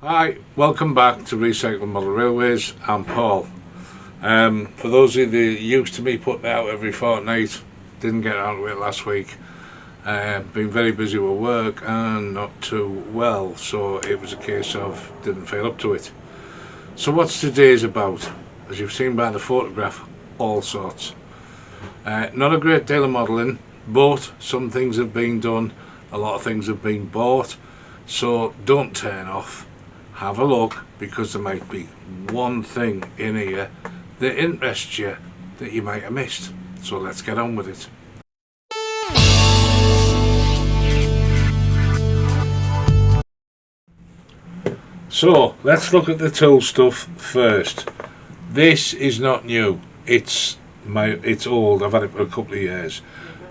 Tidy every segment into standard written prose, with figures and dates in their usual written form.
Hi, welcome back to Recycle Model Railways. I'm Paul. For those of you that are used to me putting it out every fortnight, didn't get out of it last week. Been very busy with work and not too well, so it was a case of didn't feel up to it. So what's today's about? As you've seen by the photograph, all sorts. Not a great deal of modelling, but some things have been done, a lot of things have been bought, so don't turn off. Have a look, because there might be one thing in here that interests you that you might have missed. So let's get on with it. So let's look at the tool stuff first. This is not new. It's old. I've had it for a couple of years,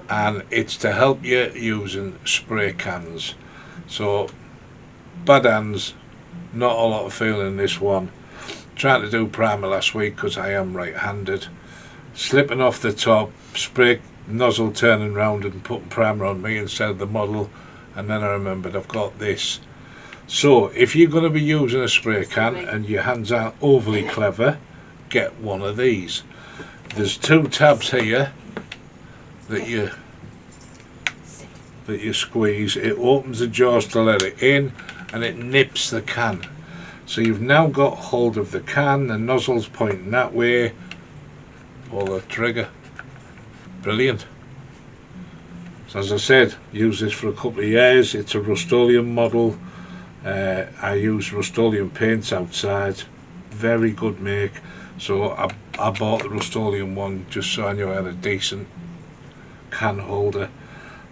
and it's to help you using spray cans. So bad hands, not a lot of feeling in this one. Trying to do primer last week because I am right-handed. Slipping off the top, spray nozzle turning round and putting primer on me instead of the model, and then I remembered I've got this. So if you're going to be using a spray can and your hands aren't overly clever, get one of these. There's two tabs here that you squeeze. It opens the jaws to let it in, and it nips the can. So you've now got hold of the can, the nozzle's pointing that way. Pull the trigger. Brilliant. So as I said, use this for a couple of years. It's a Rust-Oleum model. I use Rust-Oleum paints outside. Very good make. So I bought the Rust-Oleum one just so I knew I had a decent can holder.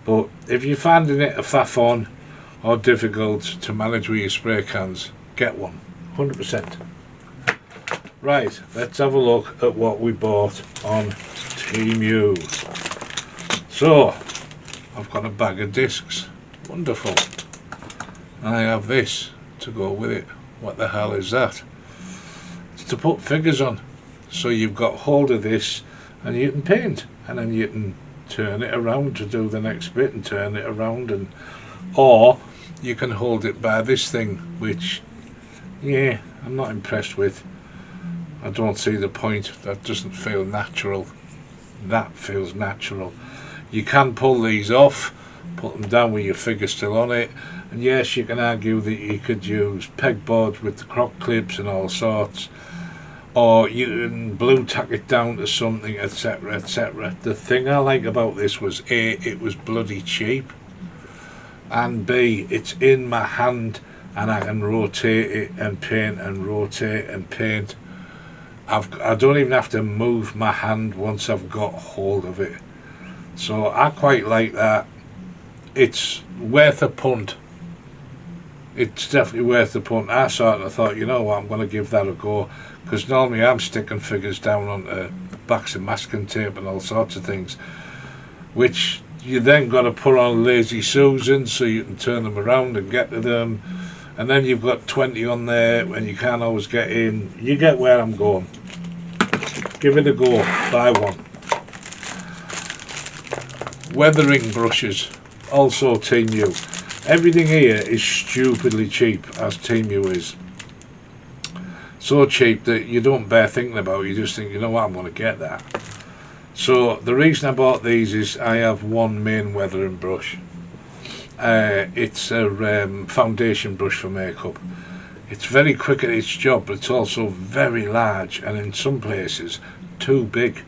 But if you're finding it a faff on or difficult to manage with your spray cans, get one, 100%. Right, let's have a look at what we bought on Temu. So, I've got a bag of discs. Wonderful. I have this to go with it. What the hell is that? It's to put figures on. So you've got hold of this and you can paint, and then you can turn it around to do the next bit and turn it around, and or you can hold it by this thing, which I'm not impressed with. I don't see the point. That doesn't feel natural. That feels natural. You can pull these off, put them down with your figure still on it, and yes, you can argue that you could use pegboards with the croc clips and all sorts, or you can blue tack it down to something, etc, etc. The thing I like about this was A, it was bloody cheap, and B, it's in my hand and I can rotate it and paint and rotate and paint. I don't even have to move my hand once I've got hold of it. So I quite like that. It's worth a punt. It's definitely worth the punt. I sort of thought, you know what, I'm going to give that a go, because normally I'm sticking figures down onto backs of masking tape and all sorts of things, which you then got to put on Lazy Susan so you can turn them around and get to them, and then you've got 20 on there and you can't always get in. You get where I'm going. Give it a go. Buy one. Weathering brushes, also Temu. Everything here is stupidly cheap, as Temu is. So cheap that you don't bear thinking about it. You just think, you know what, I'm going to get that. So the reason I bought these is I have one main weathering brush. It's a foundation brush for makeup. It's very quick at its job, but it's also very large, and in some places too big.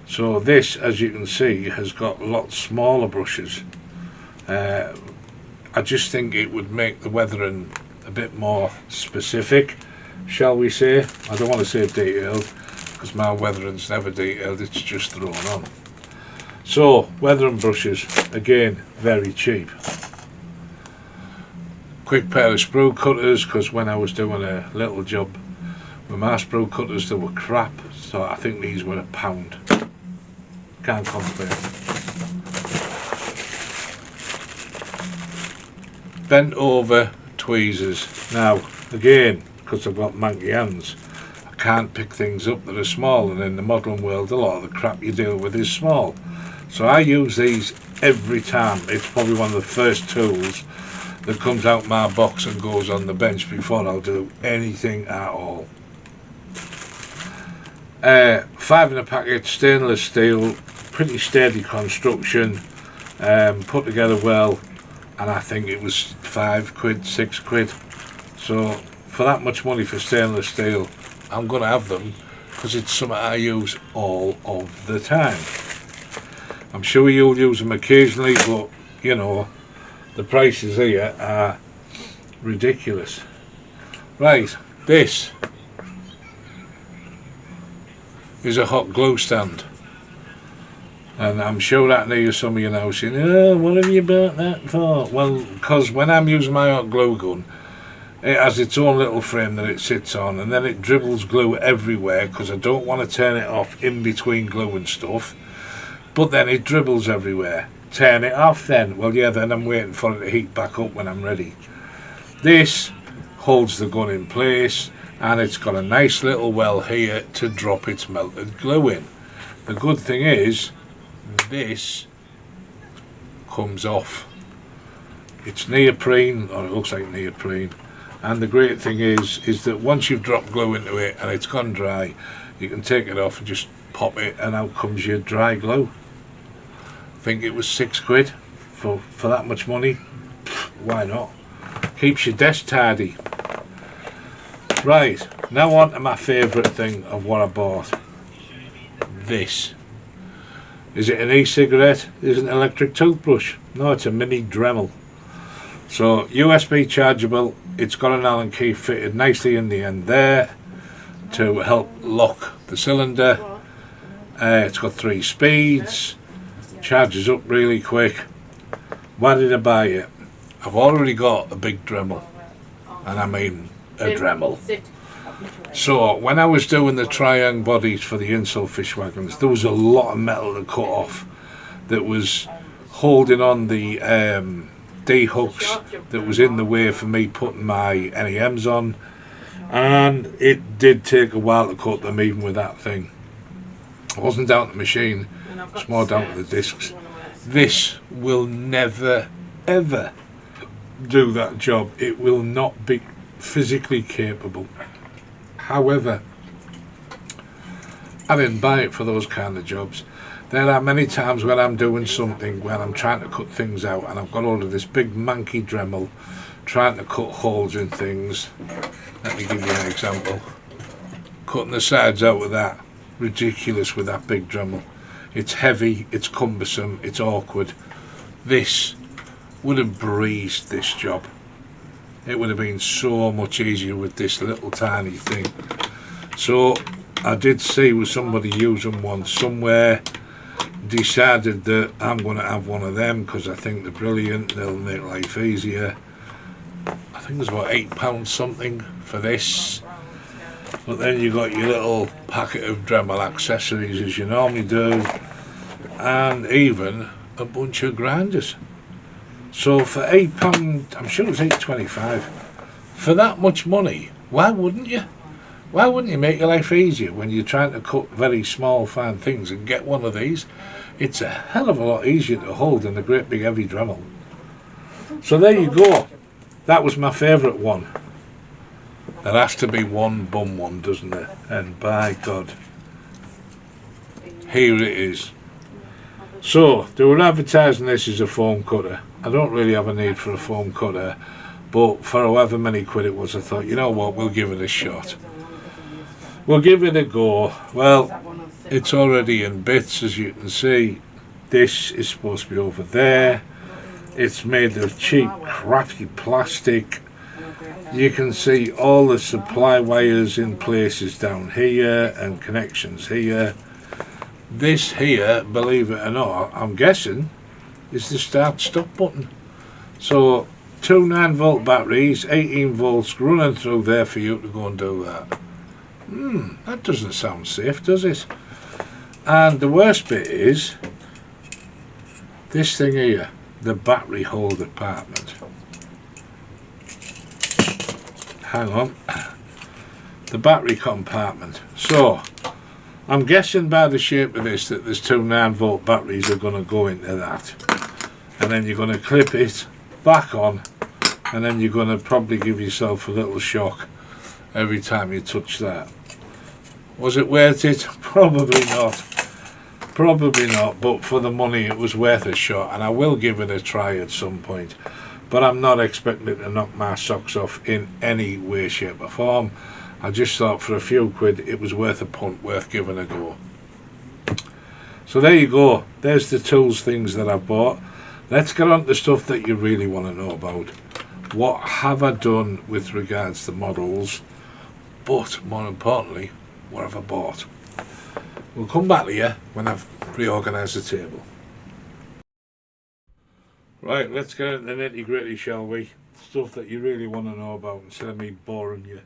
So this, as you can see, has got lots smaller brushes. I just think it would make the weathering a bit more specific, shall we say. I don't want to say detailed, because my weathering's never detailed, it's just thrown on. So, weathering brushes, again, very cheap. Quick pair of sprue cutters, because when I was doing a little job with my sprue cutters, they were crap, so I think these were £1. Can't complain. Bent over tweezers. Now, again, because I've got manky hands, I can't pick things up that are small, and in the modelling world a lot of the crap you deal with is small. So I use these every time. It's probably one of the first tools that comes out my box and goes on the bench before I'll do anything at all. 5 in a packet, stainless steel, pretty sturdy construction, put together well, and I think it was 5 quid, 6 quid. So for that much money for stainless steel, I'm going to have them because it's something I use all of the time. I'm sure you'll use them occasionally, but you know, the prices here are ridiculous. Right, this is a hot glue stand, and I'm sure that near some of you now saying, oh, what have you bought that for? Well, because when I'm using my hot glue gun, it has its own little frame that it sits on, and then it dribbles glue everywhere because I don't want to turn it off in between glue and stuff, but then it dribbles everywhere. Turn it off then, well yeah, then I'm waiting for it to heat back up when I'm ready. This holds the gun in place, and it's got a nice little well here to drop its melted glue in. The good thing is this comes off. It's neoprene, or it looks like neoprene, and the great thing is that once you've dropped glue into it and it's gone dry, you can take it off and just pop it, and out comes your dry glue. I think it was 6 quid for that much money. Why not? Keeps your desk tidy. Right, now on to my favourite thing of what I bought. This. Is it an e-cigarette? Is it an electric toothbrush? No, it's a mini Dremel. So, USB chargeable. It's got an Allen key fitted nicely in the end there to help lock the cylinder. It's got 3 speeds. Charges up really quick. Why did I buy it? I've already got a big Dremel, and I mean a Dremel. So when I was doing the triangle bodies for the insole fish wagons, there was a lot of metal to cut off that was holding on the D-hooks that was in the way for me putting my NEMs on, and it did take a while to cut them even with that thing. It wasn't down to the machine, it's more down to the discs. This will never ever do that job. It will not be physically capable. However, I didn't buy it for those kind of jobs. There are many times when I'm doing something, when I'm trying to cut things out, and I've got hold of this big manky Dremel, trying to cut holes in things. Let me give you an example. Cutting the sides out with that, ridiculous with that big Dremel. It's heavy, it's cumbersome, it's awkward. This would have breezed this job. It would have been so much easier with this little tiny thing. So I did see with somebody using one somewhere, decided that I'm going to have one of them because I think they're brilliant, they'll make life easier. I think there's about £8 something for this, but then you got your little packet of Dremel accessories as you normally do, and even a bunch of grinders. So for £8, I'm sure it was £8.25, for that much money, why wouldn't you? Why wouldn't you make your life easier when you're trying to cut very small fine things and get one of these? It's a hell of a lot easier to hold than a great big heavy Dremel. So there you go. That was my favourite one. There has to be one bum one, doesn't there? And by God, here it is. So they were advertising this as a foam cutter. I don't really have a need for a foam cutter, but for however many quid it was, I thought, you know what, we'll give it a shot. We'll give it a go. Well, it's already in bits, as you can see. This is supposed to be over there. It's made of cheap, crappy plastic. You can see all the supply wires in places down here and connections here. This here, believe it or not, I'm guessing, is the start-stop button. So, 2 9-volt batteries, 18 volts running through there for you to go and do that. That doesn't sound safe, does it? And the worst bit is this thing here, the battery holder compartment. Hang on. The battery compartment. So, I'm guessing by the shape of this that there's 2 9-volt batteries are going to go into that. And then you're going to clip it back on and then you're going to probably give yourself a little shock every time you touch that. Was it worth it? Probably not. Probably not, but for the money it was worth a shot, and I will give it a try at some point. But I'm not expecting it to knock my socks off in any way, shape or form. I just thought for a few quid it was worth a punt, worth giving a go. So there you go. There's the tools things that I've bought. Let's get on to stuff that you really want to know about. What have I done with regards to models? But more importantly, what have I bought? We'll come back to you when I've reorganised the table. Right, let's get into the nitty gritty, shall we? Stuff that you really want to know about instead of me boring you.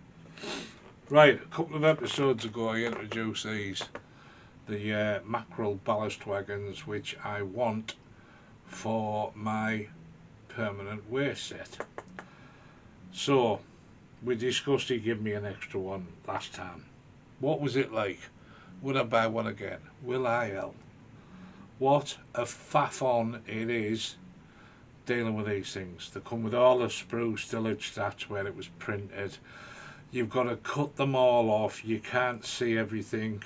Right, a couple of episodes ago I introduced these, the mackerel ballast wagons, which I want for my permanent waste set. So, we discussed he gave me an extra one last time. What was it like? Would I buy one again? Will I? What a faff on it is dealing with these things. They come with all the spruce stillage stats where it was printed. You've got to cut them all off. You can't see everything.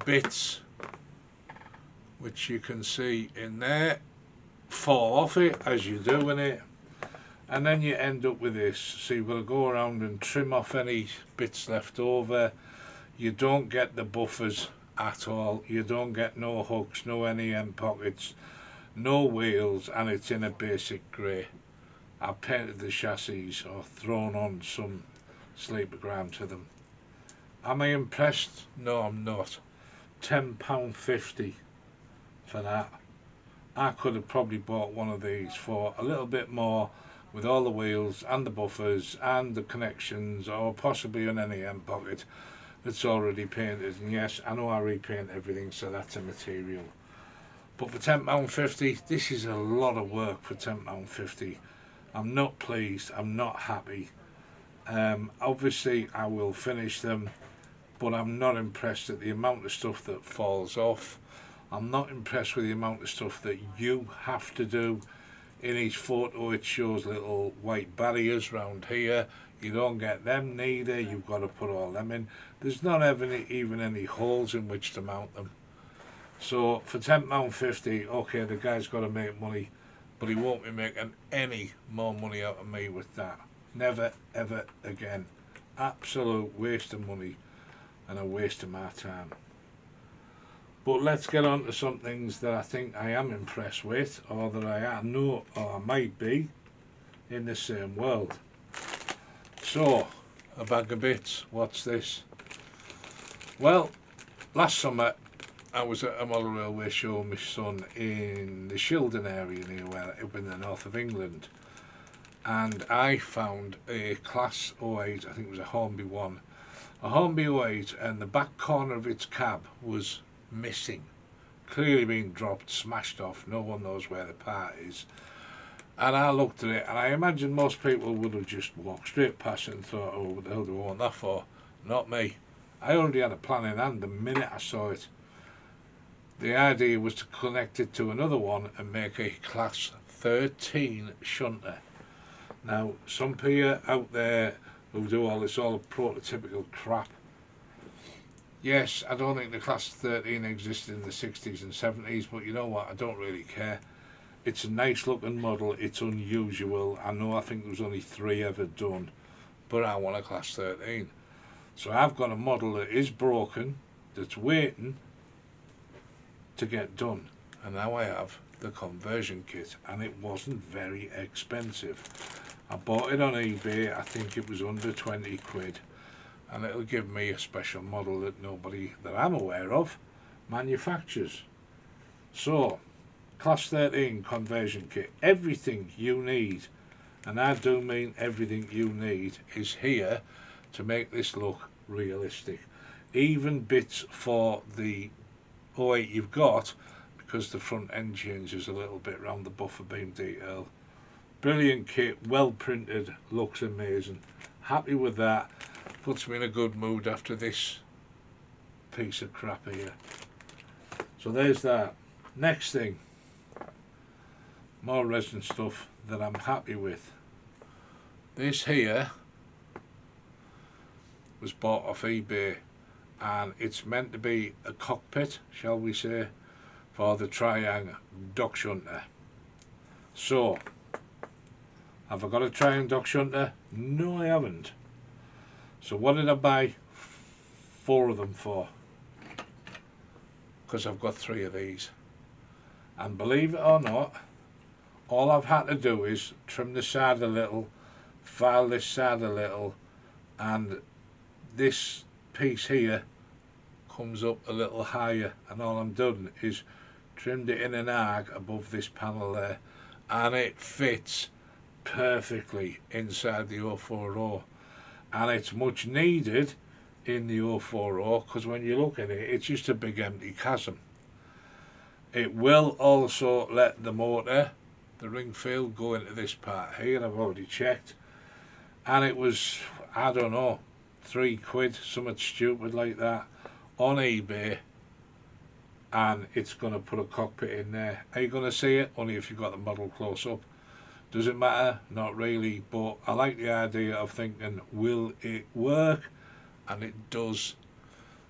Bits, which you can see in there, fall off it as you're doing it. And then you end up with this. So you've got to go around and trim off any bits left over. You don't get the buffers at all. You don't get no hooks, no any end pockets, no wheels, and it's in a basic grey. I've painted the chassis or thrown on some sleeper ground to them. Am I impressed? No, I'm not. £10.50 for that. I could have probably bought one of these for a little bit more with all the wheels and the buffers and the connections, or possibly on any end pocket that's already painted. And yes, I know I repaint everything, so that's a material. But for £10.50, this is a lot of work for £10.50. I'm not pleased, I'm not happy. Obviously I will finish them, but I'm not impressed at the amount of stuff that falls off. I'm not impressed with the amount of stuff that you have to do. In each photo it shows little white barriers round here. You don't get them neither. You've got to put all them in. There's not even any holes in which to mount them. So for £10.50, okay, the guy's got to make money, but he won't be making any more money out of me with that. Never ever again. Absolute waste of money and a waste of my time. But let's get on to some things that I think I am impressed with, or that I know or I might be in the same world. So, a bag of bits. What's this? Well, last summer I was at a model railway show with my son in the Shildon area near where up in the north of England, and I found a Class 08, I think it was a Hornby 1, a Hornby 08, and the back corner of its cab was missing, clearly been dropped, smashed off. No one knows where the part is. And I looked at it, and I imagine most people would have just walked straight past it and thought, oh, what the hell do I want that for? Not me. I already had a plan in hand the minute I saw it. The idea was to connect it to another one and make a Class 13 shunter. Now, some people out there who do all this all prototypical crap, yes, I don't think the Class 13 existed in the 60s and 70s, but you know what, I don't really care. It's a nice looking model, it's unusual. I think there was only 3 ever done, but I want a Class 13. So I've got a model that is broken, that's waiting to get done. And now I have the conversion kit, and it wasn't very expensive. I bought it on eBay, I think it was under 20 quid. And it'll give me a special model that nobody that I'm aware of manufactures. So, Class 13 conversion kit, everything you need, and I do mean everything you need, is here to make this look realistic. Even bits for the 08 you've got, because the front end changes a little bit round the buffer beam detail. Brilliant kit, well printed, looks amazing. Happy with that. Puts me in a good mood after this piece of crap here. So there's that. Next thing, more resin stuff that I'm happy with. This here was bought off eBay, and it's meant to be a cockpit, shall we say, for the Triang duck shunter. So, have I got a Triang duck shunter? No, I haven't. So what did I buy 4 of them for? Because I've got 3 of these. And believe it or not, all I've had to do is trim the side a little, file this side a little, and this piece here comes up a little higher, and all I'm done is trimmed it in an arc above this panel there, and it fits perfectly inside the 040, and it's much needed in the 040 because when you look at it, it's just a big empty chasm. It will also let the motor, the ring field, go into this part here. I've already checked, and it was, I don't know, £3, something stupid like that, on eBay, and it's going to put a cockpit in there. Are you going to see it? Only if you've got the model close up. Does it matter? Not really, but I like the idea of thinking, will it work? And it does.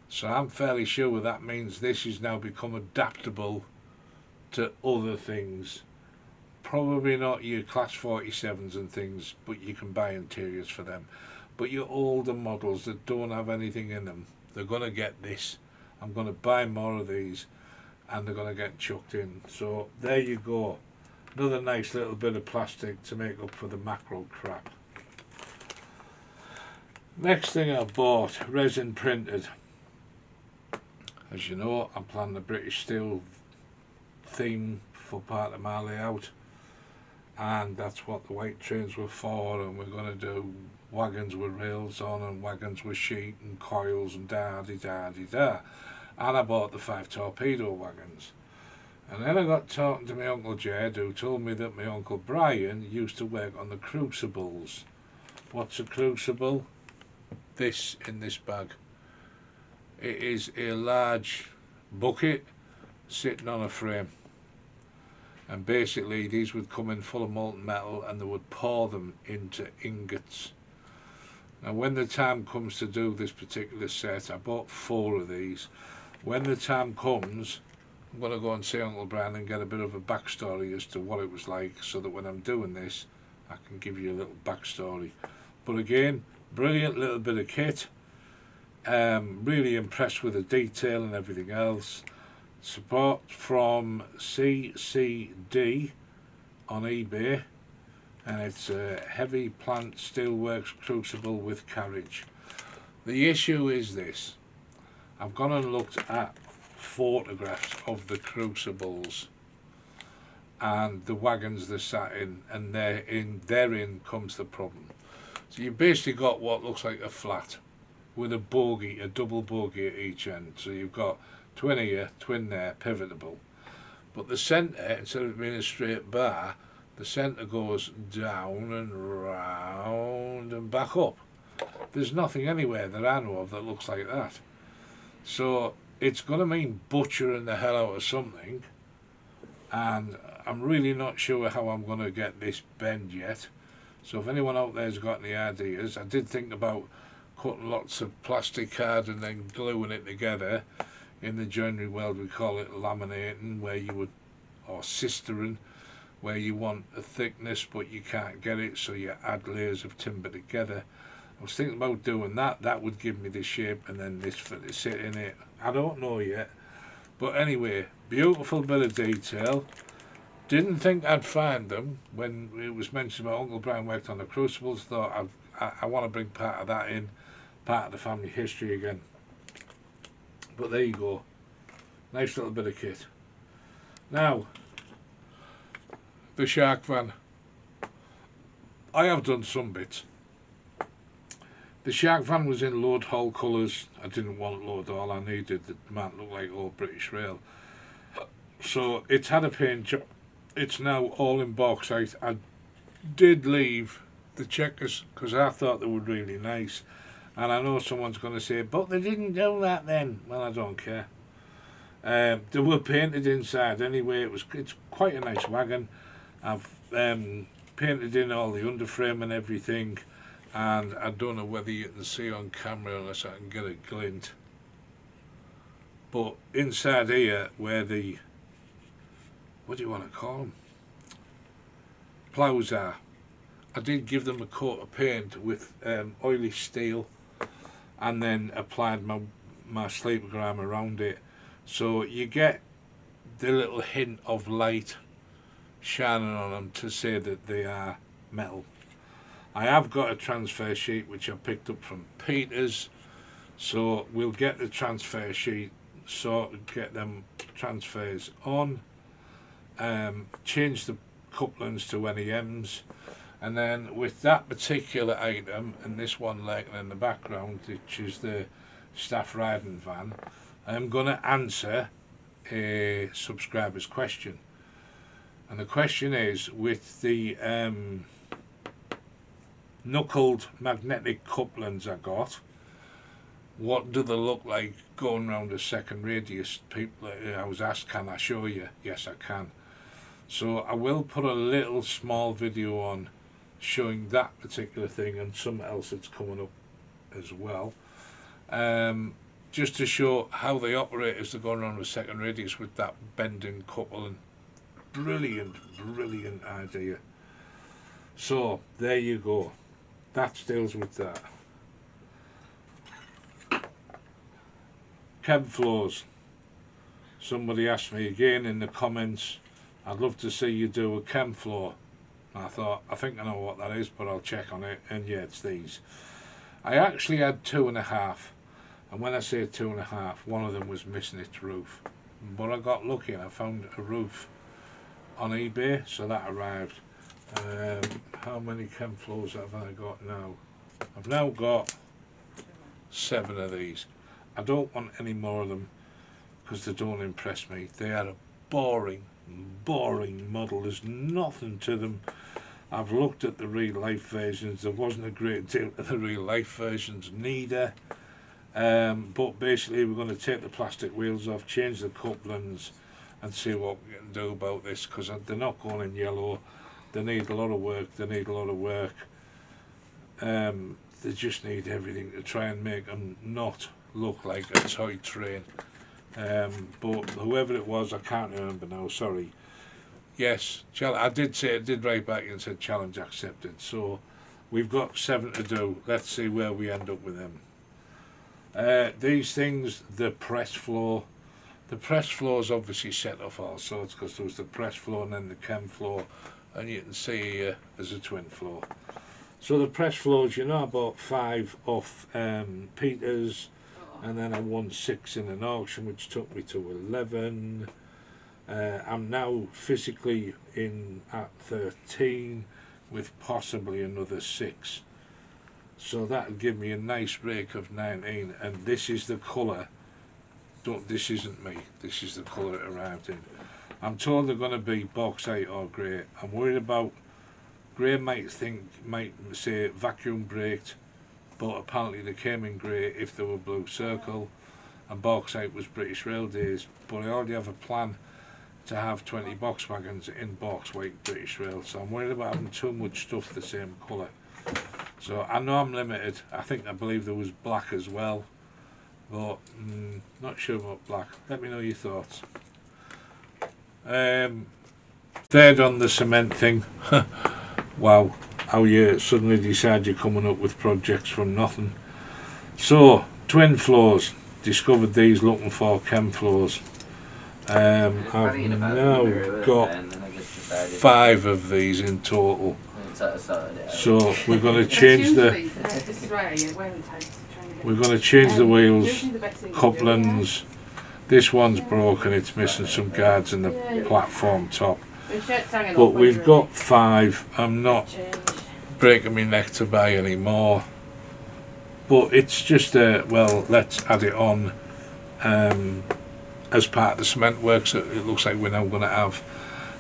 So I'm fairly sure that means this has now become adaptable to other things. Probably not your Class 47s and things, but you can buy interiors for them. But your older models that don't have anything in them, they're going to get this. I'm going to buy more of these, and they're going to get chucked in. So there you go. Another nice little bit of plastic to make up for the macro crap. Next thing I bought, resin printed. As you know, I'm planning the British Steel theme for part of my layout, and that's what the white trains were for, and we're going to do wagons with rails on and wagons with sheet and coils and da-de-da-de-da. And I bought the 5 torpedo wagons. And then I got talking to my Uncle Jed, who told me that my Uncle Brian used to work on the crucibles. What's a crucible? This in this bag. It is a large bucket sitting on a frame. And basically these would come in full of molten metal, and they would pour them into ingots. Now when the time comes to do this particular set, I bought 4 of these. When the time comes, I'm going to go and see Uncle Brian and get a bit of a backstory as to what it was like, so that when I'm doing this I can give you a little backstory. But again, brilliant little bit of kit. Really impressed with the detail and everything else. Support from CCD on eBay, and it's a heavy plant steelworks crucible with carriage. The issue is this: I've gone and looked at photographs of the crucibles and the wagons they're sat in, and therein comes the problem. So you've basically got what looks like a flat with a bogie, a double bogie at each end. So you've got twin here, twin there, pivotable. But the centre, instead of being a straight bar, the centre goes down and round and back up. There's nothing anywhere that I know of that looks like that. So it's going to mean butchering the hell out of something, and I'm really not sure how I'm going to get this bend yet. So if anyone out there's got any ideas, I did think about cutting lots of plastic card and then gluing it together. In the joinery world we call it laminating, where you would, or sistering, where you want a thickness but you can't get it, so you add layers of timber together. I was thinking about doing that. That would give me the shape, and then this for to sit in it. I don't know yet, but anyway, beautiful bit of detail. Didn't think I'd find them when it was mentioned my Uncle Brian worked on the crucibles. Thought I want to bring part of that in, part of the family history again. But there you go, nice little bit of kit. Now, the shark van. I have done some bits. The shark van was in load haul colours. I didn't want load haul, I needed the man look like old British Rail. So it's had a paint job. It's now all in bauxite. I did leave the checkers because I thought they were really nice. And I know someone's going to say, but they didn't do that then. Well, I don't care. They were painted inside anyway. It's quite a nice wagon. I've painted in all the underframe and everything, and I don't know whether you can see on camera unless I can get a glint, but inside here where the, what do you want to call them, ploughs are, I did give them a coat of paint with oily steel, and then applied my sleeper gram around it, so you get the little hint of light shining on them to say that they are metal. I have got a transfer sheet which I picked up from Peter's, so we'll get the transfer sheet sorted, get them transfers on, change the couplings to NEMs, and then with that particular item and this one lurking in the background, which is the staff riding van, I'm going to answer a subscriber's question. And the question is, with the knuckled magnetic couplings I got, what do they look like going round a second radius? People, I was asked, can I show you? Yes, I can. So I will put a little small video on showing that particular thing and something else that's coming up as well, just to show how they operate as they're going around a second radius with that bending coupling. Brilliant, brilliant idea. So there you go, that deals with that. Chemflos. Somebody asked me again in the comments, I'd love to see you do a Chemflo. I thought, I think I know what that is, but I'll check on it, and yeah, it's these. I actually had 2.5, and when I say 2.5, one of them was missing its roof, but I got lucky and I found a roof on eBay, so that arrived. How many Chemflos have I got now? I've now got 7 of these. I don't want any more of them because they don't impress me. They are a boring model. There's nothing to them. I've looked at the real life versions. There wasn't a great deal of the real life versions neither. But basically we're going to take the plastic wheels off, change the couplings, and see what we can do about this, because they're not going in yellow. They need a lot of work. They just need everything to try and make them not look like a toy train. But whoever it was, I can't remember now, sorry. Yes, I did write back and said challenge accepted. So we've got 7 to do. Let's see where we end up with them. These things, the press floor. The press floor is obviously set off all sorts, because there was the press floor and then the Chemflo, and you can see here there's a twin floor. So the press floors, you know, I bought 5 off Peter's, and then I won 6 in an auction, which took me to 11. I'm now physically in at 13 with possibly another 6. So that'll give me a nice break of 19, and this is the colour. This isn't me, this is the colour it arrived in. I'm told they're going to be bauxite or grey. I'm worried about grey. Might say vacuum braked, but apparently they came in grey if they were blue circle, and bauxite was British Rail days. But I already have a plan to have 20 box wagons in box white British Rail, so I'm worried about having too much stuff the same colour. So I know I'm limited. I believe there was black as well, but not sure about black. Let me know your thoughts. Third on the cement thing. Wow, how you suddenly decide you're coming up with projects from nothing. So twin floors, discovered these looking for Chemflos. I've now got 5 of these in total. So we're going to change the wheels, couplings. This one's broken, it's missing some guards in the platform top. But we've got 5. I'm not breaking my neck to buy any more. But it's just well, let's add it on as part of the cement works that it looks like we're now going to have.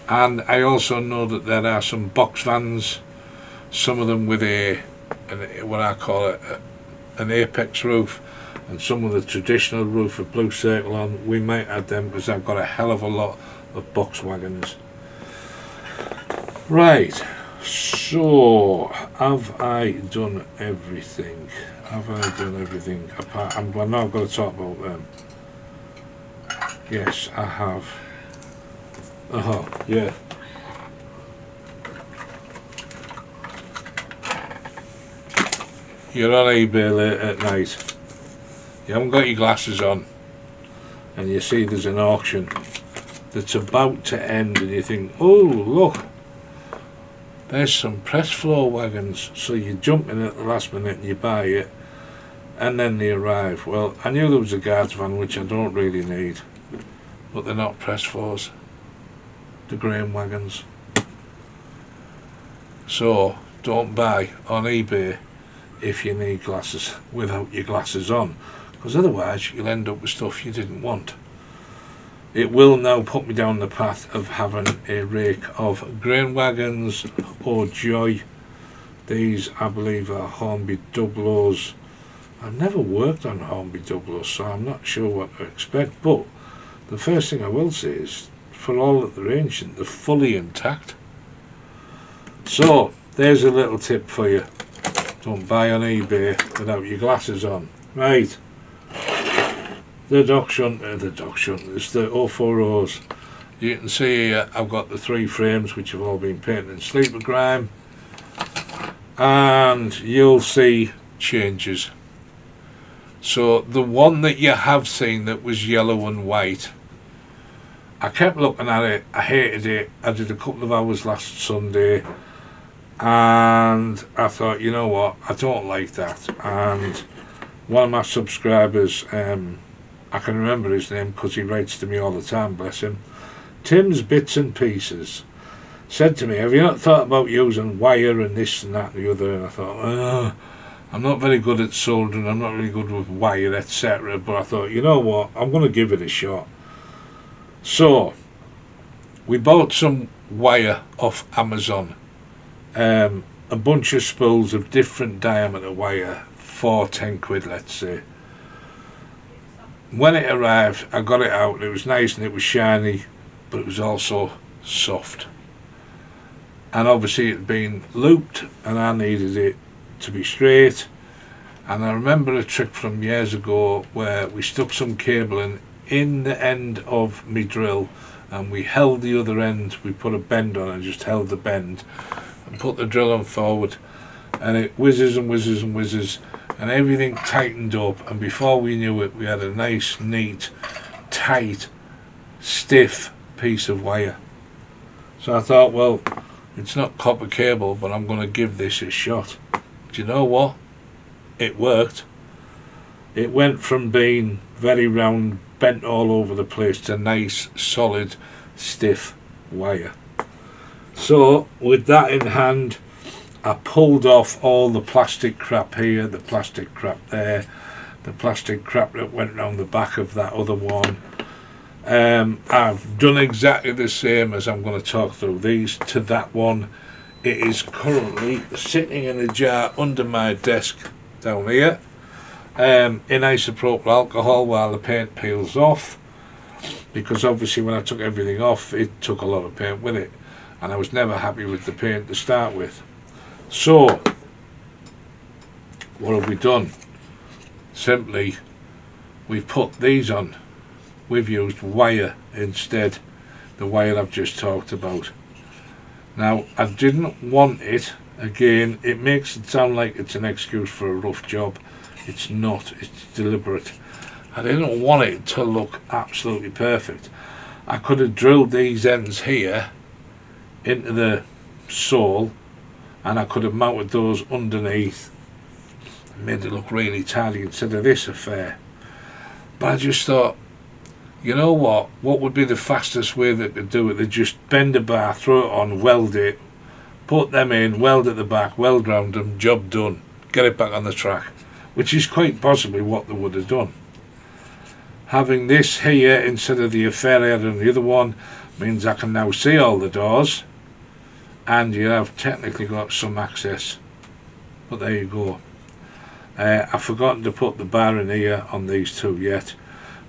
And I also know that there are some box vans, some of them with what I call an apex roof, and some with a traditional roof with blue circle on. We might add them because I've got a hell of a lot of box wagons. Right, So, have I done everything? Have I done everything? Apart, well, now I've got to talk about them. Yes, I have. Yeah. You're on eBay late at night. You haven't got your glasses on, and you see there's an auction that's about to end, and you think, oh, look, there's some press floor wagons. So you jump in at the last minute and you buy it, and then they arrive. Well, I knew there was a guards van, which I don't really need, but they're not press floors, the grain wagons. So don't buy on eBay if you need glasses without your glasses on, because otherwise you'll end up with stuff you didn't want. It will now put me down the path of having a rake of grain wagons or joy. These, I believe, are Hornby Dublos. I've never worked on Hornby Dublos, so I'm not sure what to expect, but the first thing I will say is, for all that they're ancient, they're fully intact. So there's a little tip for you. Don't buy on eBay without your glasses on. Right. The Dock Shunter, it's the 040s. You can see here I've got the 3 frames which have all been painted in sleeper grime, and you'll see changes. So the one that you have seen that was yellow and white, I kept looking at it, I hated it. I did a couple of hours last Sunday and I thought, you know what, I don't like that. And one of my subscribers, I can remember his name because he writes to me all the time, bless him, Tim's Bits and Pieces, said to me, have you not thought about using wire and this and that and the other? And I thought, I'm not very good at soldering, I'm not really good with wire, etc. But I thought, you know what, I'm going to give it a shot. So we bought some wire off Amazon, a bunch of spools of different diameter wire for 10 quid, let's say. When it arrived, I got it out, and it was nice and it was shiny, but it was also soft. And obviously it had been looped and I needed it to be straight. And I remember a trick from years ago where we stuck some cabling in the end of my drill and we held the other end, we put a bend on and just held the bend and put the drill on forward, and it whizzes and whizzes and whizzes and everything tightened up, and before we knew it we had a nice, neat, tight, stiff piece of wire. So I thought, well, it's not copper cable, but I'm going to give this a shot. Do you know what? It worked. It went from being very round, bent all over the place, to nice, solid, stiff wire. So with that in hand, I pulled off all the plastic crap here, the plastic crap there, the plastic crap that went round the back of that other one. I've done exactly the same as I'm going to talk through these to that one. It is currently sitting in a jar under my desk down here, in isopropyl alcohol while the paint peels off, because obviously when I took everything off it took a lot of paint with it and I was never happy with the paint to start with. So what have we done? Simply, we've put these on. We've used wire instead, the wire I've just talked about. Now, I didn't want it, again, it makes it sound like it's an excuse for a rough job. It's not, it's deliberate. I didn't want it to look absolutely perfect. I could have drilled these ends here into the sole and I could have mounted those underneath and made it look really tidy instead of this affair. But I just thought, you know what would be the fastest way they could do it? They just bend a bar, throw it on, weld it, put them in, weld at the back, weld round them, job done, get it back on the track, which is quite possibly what they would have done. Having this here instead of the affair I had on the other one means I can now see all the doors, and you have technically got some access. But there you go. I've forgotten to put the bar in here on these two yet,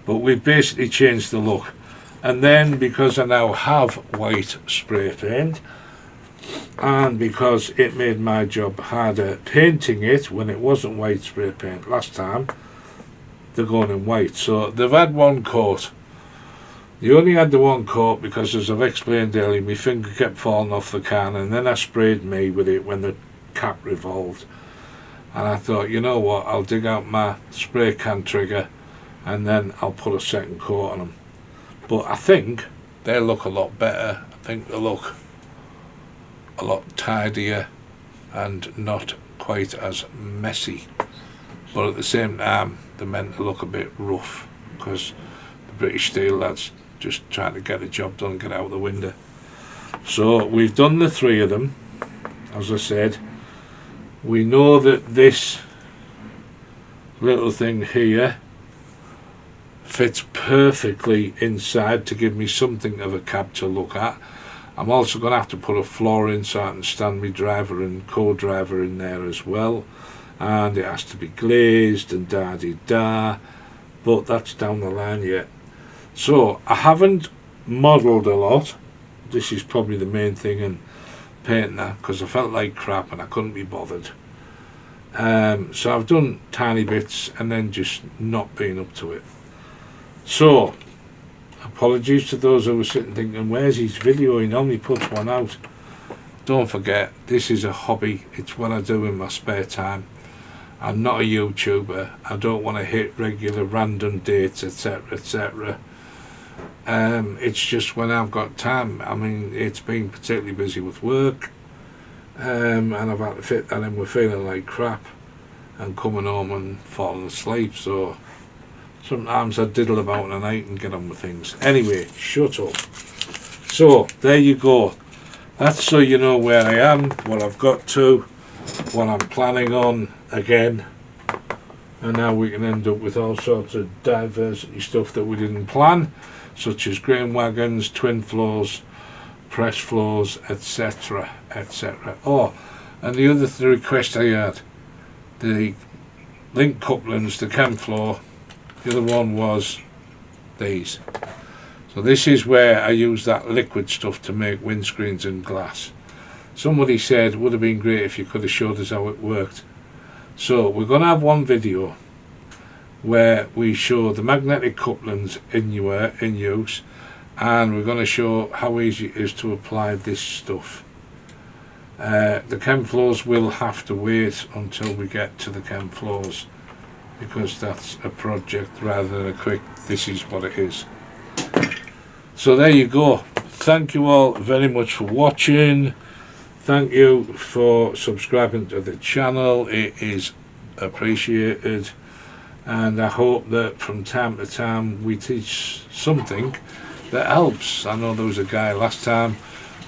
but we've basically changed the look. And then because I now have white spray paint, and because it made my job harder painting it when it wasn't white spray paint last time, they're going in white. So they've had one coat. They only had the one coat because, as I've explained earlier, my finger kept falling off the can, and then I sprayed me with it when the cap revolved. And I thought, you know what, I'll dig out my spray can trigger and then I'll put a second coat on them. But I think they look a lot better. I think they look a lot tidier and not quite as messy. But at the same time, they're meant to look a bit rough because the British Steel lads just trying to get the job done and get out the window. So we've done the 3 of them, as I said. We know that this little thing here fits perfectly inside to give me something of a cab to look at. I'm also going to have to put a floor in so I can stand my driver and co-driver in there as well, and it has to be glazed and da-de-da, but that's down the line yet. So I haven't modelled a lot. This is probably the main thing in painting that, because I felt like crap and I couldn't be bothered. So I've done tiny bits and then just not been up to it. So apologies to those who were sitting thinking, where's his video? He normally puts one out. Don't forget, this is a hobby. It's what I do in my spare time. I'm not a YouTuber. I don't want to hit regular random dates, etc, etc. It's just when I've got time. I mean, it's been particularly busy with work, and I've had to fit that in with feeling like crap and coming home and falling asleep. So sometimes I diddle about in the night and get on with things. Anyway, shut up. So there you go. That's so you know where I am, what I've got to, what I'm planning on again. And now we can end up with all sorts of diversity stuff that we didn't plan, such as grain wagons, twin floors, press floors, etc, etc. Oh, and the other request I had, the link couplings, the Chemflo. The other one was these. So this is where I use that liquid stuff to make windscreens and glass. Somebody said it would have been great if you could have showed us how it worked. So we're going to have one video where we show the magnetic couplings in use, and we're going to show how easy it is to apply this stuff. The Chemflos will have to wait until we get to the Chemflos, because that's a project rather than a quick this is what it is. So there you go. Thank you all very much for watching. Thank you for subscribing to the channel. It is appreciated, and I hope that from time to time we teach something that helps. I know there was a guy last time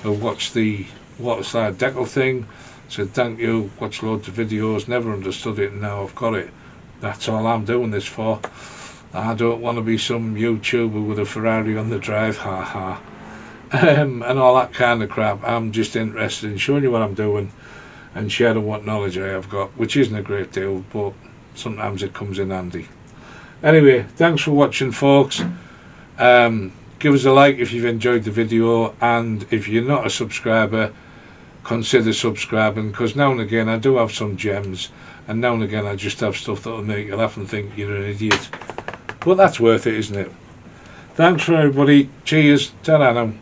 who watched the water slide decal thing, said thank you, watched loads of videos, never understood it, and now I've got it. That's all I'm doing this for. I don't want to be some YouTuber with a Ferrari on the drive, ha, and all that kind of crap. I'm just interested in showing you what I'm doing and sharing what knowledge I have got, which isn't a great deal, but sometimes it comes in handy. Anyway, thanks for watching, folks. Give us a like if you've enjoyed the video, and if you're not a subscriber, consider subscribing, because now and again I do have some gems, and now and again I just have stuff that will make you laugh and think you're an idiot. But that's worth it, isn't it? Thanks for everybody. Cheers. Ta-ra now.